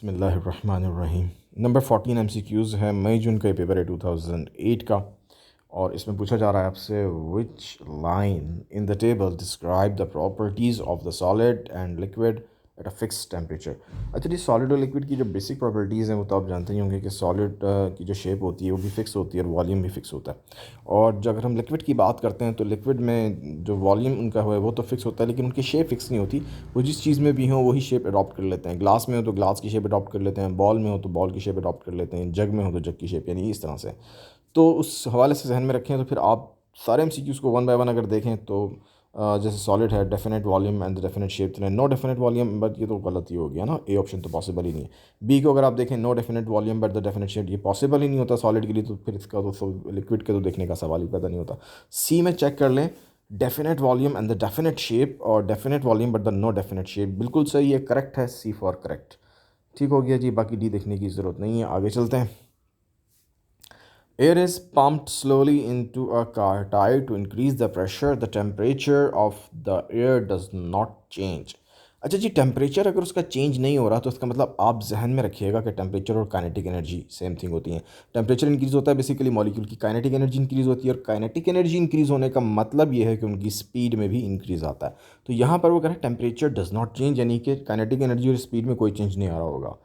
बिस्मिल्लाहिर्रहमानिर्रहीम। Number 14 MCQs है, मई जून का ये पेपर है 2008 का। और इसमें पूछा जा रहा है आपसे, which line in the table describe the properties of the solid and liquid at a fix temperature. अच्छा जी, सॉलिड और लिक्विड की जो बेसिक प्रॉपर्टीज़ हैं वो तो आप जानते ही होंगे कि सॉलिड की जो शेप होती है वो भी फिक्स होती है और वॉल्यूम भी फिक्स होता है। और जब अगर हम लिक्विड की बात करते हैं तो लिक्विड में जो वॉल्यूम उनका है वो तो फिक्स होता है, लेकिन उनकी शेप फिक्स नहीं होती। वो जिस चीज़ में भी हो वही शेप अडॉप्ट कर लेते हैं। ग्लास में हो तो ग्लास की शेप अडॉप्ट कर लेते हैं, बॉल में हो तो बॉल की शेप अडॉप्ट कर लेते हैं, जग में हो तो जग की शेप, यानी इस तरह से। तो उस हवाले से जहन में रखें तो फिर आप सारे MCQs को वन बाय वन अगर देखें तो जैसे सॉलिड है, definite volume and definite shape, तो नो डेफिनेट वॉल्यूम, बट ये तो गलत ही हो गया ना, ए ऑप्शन तो पॉसिबल ही नहीं है। बी को अगर आप देखें, no definite volume but the definite shape, ये पॉसिबल ही नहीं होता सॉलिड के लिए, तो फिर इसका तो लिक्विड के तो देखने का सवाल ही पैदा नहीं होता। सी में चेक कर लें, definite volume and the definite shape, और definite volume but the no definite shape, बिल्कुल सही है, करेक्ट है, सी फॉर करेक्ट। ठीक हो गया जी, बाकी डी देखने की ज़रूरत नहीं है, आगे चलते हैं। Air is pumped slowly into a car tire to increase the pressure. The temperature of the air does not change. अच्छा जी, टेम्परेचर अगर उसका चेंज नहीं हो रहा तो इसका मतलब आप जहन में रखिएगा कि टेम्परेचर और काइनेटिक एनर्जी सेम थिंग होती है। टेम्परेचर इंक्रीज़ होता है बेसिकली मॉलिक्यूल की काइनेटिक एनर्जी इंक्रीज़ होती है, और काइनेटिक एनर्जी इंक्रीज़ होने का मतलब ये है कि उनकी स्पीड में भी इंक्रीज़ आता है। तो यहाँ पर वो कह रहे हैं टेम्परेचर डज़ नॉट चेंज, यानी कि काइनेटिक एनर्जी और स्पीड में कोई चेंज नहीं आ रहा होगा।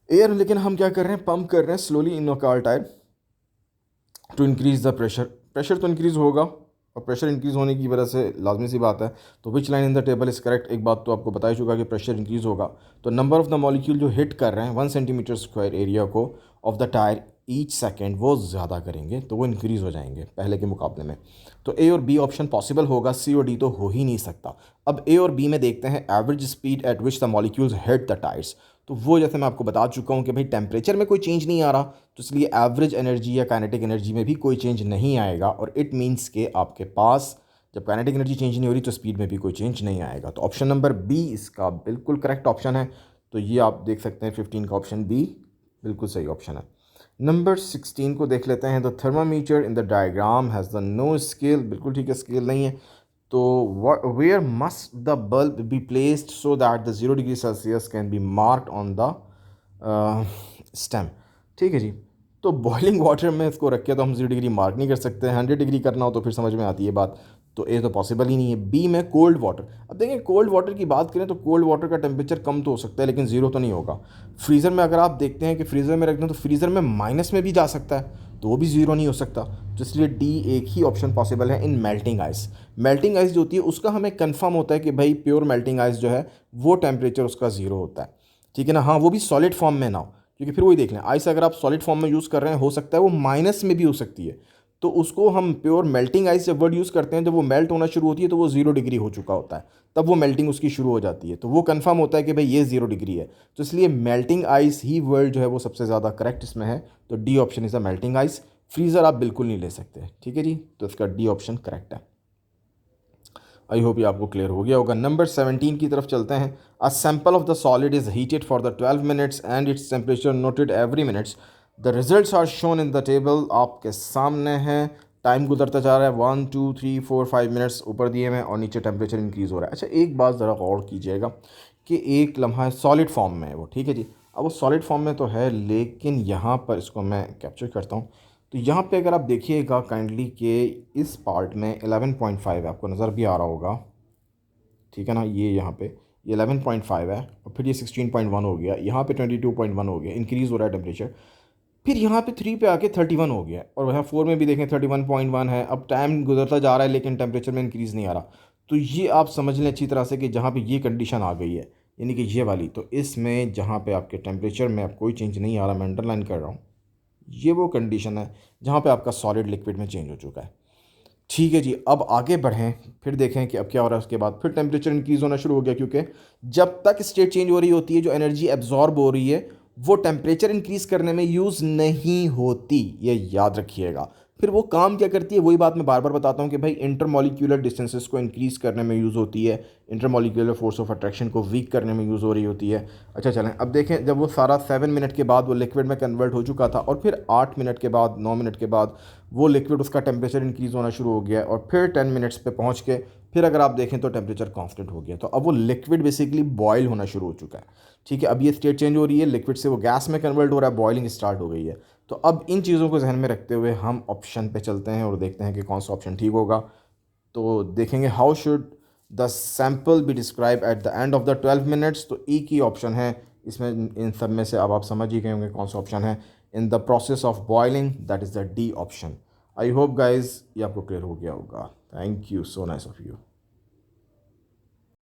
एयर लेकिन हम क्या कर रहे हैं, पंप कर रहे हैं slowly in a car tier two increase the pressure. Pressure तो इंक्रीज़ होगा, और प्रेशर इंक्रीज़ होने की वजह से लाजमी सी बात है। तो which line in the table is correct, एक बात तो आपको बता ही चुका कि प्रेशर इंक्रीज़ होगा। तो नंबर ऑफ़ द मॉलिक्यूल जो हिट कर रहे हैं 1 सेंटीमीटर स्क्वायर एरिया को of the tyre each second, वो ज़्यादा करेंगे, तो वो इंक्रीज़ हो जाएंगे पहले के मुकाबले में। तो ए और बी ऑप्शन पॉसिबल होगा, सी और डी तो हो ही नहीं सकता। अब ए और बी में देखते हैं average speed at which the molecules hit the tyres. तो वो जैसे मैं आपको बता चुका हूँ कि भाई टेम्परेचर में कोई चेंज नहीं आ रहा, तो इसलिए एवरेज एनर्जी या काइनेटिक एनर्जी में भी कोई चेंज नहीं आएगा। और इट मीन्स के आपके पास जब काइनेटिक एनर्जी चेंज नहीं हो रही तो स्पीड में भी कोई चेंज नहीं आएगा। तो ऑप्शन नंबर बी इसका बिल्कुल करेक्ट ऑप्शन है। तो ये आप देख सकते हैं 15 का ऑप्शन बी बिल्कुल सही ऑप्शन है। नंबर 16 को देख लेते हैं। The thermometer in the diagram has the no scale, बिल्कुल ठीक है, स्केल नहीं है। तो where must the bulb be placed so that the 0 degree Celsius can be marked on the stem. ठीक है जी, तो बॉइलिंग वाटर में इसको रख के तो हम 0 डिग्री मार्क नहीं कर सकते, 100 डिग्री करना हो तो फिर समझ में आती है बात। तो ए तो पॉसिबल ही नहीं है। बी में कोल्ड वाटर, अब देखें कोल्ड वाटर की बात करें तो कोल्ड वाटर का टेम्परेचर कम तो हो सकता है लेकिन ज़ीरो तो नहीं होगा। फ्रीज़र में अगर आप देखते हैं कि फ्रीज़र में रख दें तो फ्रीज़र में माइनस में भी जा सकता है, तो वो भी ज़ीरो नहीं हो सकता। तो इसलिए डी एक ही ऑप्शन पॉसिबल है इन मेल्टिंग आइस। मेल्टिंग आइस जो होती है उसका हमें कंफर्म होता है कि भाई प्योर मेल्टिंग आइस जो है वो टेम्परेचर उसका ज़ीरो होता है। ठीक है ना, हाँ वो भी सॉलिड फॉर्म में ना हो, क्योंकि फिर वही देख लें आइस अगर आप सॉलिड फॉर्म में यूज़ कर रहे हैं हो सकता है वो माइनस में भी हो सकती है। तो उसको हम प्योर मेल्टिंग आइस जब वर्ड यूज़ करते हैं, जब वो मेल्ट होना शुरू होती है तो वो 0 डिग्री हो चुका होता है, तब वो मेल्टिंग उसकी शुरू हो जाती है, तो वो कंफर्म होता है कि भाई ये 0 डिग्री है। तो इसलिए मेल्टिंग आइस ही वर्ड जो है वो सबसे ज़्यादा करेक्ट इसमें है। तो D option is a melting ice. Freezer आप बिल्कुल नहीं ले सकते। ठीक है जी, तो इसका डी ऑप्शन करेक्ट है। आई होप ये आपको क्लियर हो गया होगा। नंबर 17 की तरफ चलते हैं। A sample of the solid is heated for the 12 minutes and its temperature noted every minutes. The results are shown in the table, आपके सामने है। टाइम गुजरता जा रहा है, 1 2 3 4 5 मिनट्स ऊपर दिए हुए और नीचे टेम्परेचर इंक्रीज़ हो रहा है। अच्छा एक बात ज़रा गौर कीजिएगा कि एक लम्हा सॉलिड फॉर्म में है वो, ठीक है जी। अब वो सॉलिड फॉर्म में तो है, लेकिन यहाँ पर इसको मैं कैप्चर करता हूँ। तो यहाँ पे अगर आप देखिएगा काइंडली कि इस पार्ट में 11.5 है, आपको नज़र भी आ रहा होगा, ठीक है ना, ये यहाँ पे ये 11.5 है, और फिर ये 16.1 हो गया, यहाँ पे 22.1 हो गया, इंक्रीज़ हो रहा है टेम्परेचर। फिर यहाँ पे 3 पे आके 31 हो गया, और वहाँ 4 में भी देखें 31.1 है। अब टाइम गुजरता जा रहा है लेकिन टेम्परेचर में इंक्रीज़ नहीं आ रहा। तो ये आप समझ लें अच्छी तरह से कि जहाँ पे ये कंडीशन आ गई है, यानी कि ये वाली, तो इसमें जहाँ पे आपके टेम्परेचर में अब कोई चेंज नहीं आ रहा, मैं अंडरलाइन कर रहा हूँ, ये वो कंडीशन है जहाँ पे आपका सॉलिड लिक्विड में चेंज हो चुका है। ठीक है जी, अब आगे बढ़ें, फिर देखें कि अब क्या हो रहा है। उसके बाद फिर टेम्परेचर इंक्रीज़ होना शुरू हो गया, क्योंकि जब तक स्टेट चेंज हो रही होती है जो एनर्जी एब्जॉर्ब हो रही है वो टेम्परेचर इंक्रीज़ करने में यूज़ नहीं होती, ये याद रखिएगा। फिर वो काम क्या करती है, वही बात मैं बार बार बताता हूँ कि भाई इंटरमॉलिक्यूलर डिस्टेंसेस को इंक्रीज़ करने में यूज़ होती है, इंटरमॉलिक्यूलर फोर्स ऑफ अट्रैक्शन को वीक करने में यूज़ हो रही होती है। अच्छा चलें, अब देखें जब वो सारा 7 मिनट के बाद वो लिक्विड में कन्वर्ट हो चुका था, और फिर 8 मिनट के बाद 9 मिनट के बाद वो लिक्विड उसका टेम्परेचर इंक्रीज़ होना शुरू हो गया, और फिर 10 मिनट्स पे पहुंच के फिर अगर आप देखें तो टेम्परेचर कांस्टेंट हो गया, तो अब वो लिक्विड बेसिकली बॉयल होना शुरू हो चुका है। ठीक है, अब ये स्टेट चेंज हो रही है, लिक्विड से वो गैस में कन्वर्ट हो रहा है, बॉइलिंग स्टार्ट हो गई है। तो अब इन चीज़ों को जहन में रखते हुए हम ऑप्शन पे चलते हैं और देखते हैं कि कौन सा ऑप्शन ठीक होगा। तो देखेंगे how should the sample be describe at the end of the 12 minutes. तो ई की ऑप्शन है इसमें, इन सब में से अब आप समझ ही गए होंगे कौन सा ऑप्शन है। In the process of boiling, that is the D option. I hope guys ये आपको क्लियर हो गया होगा। Thank you, so nice of you.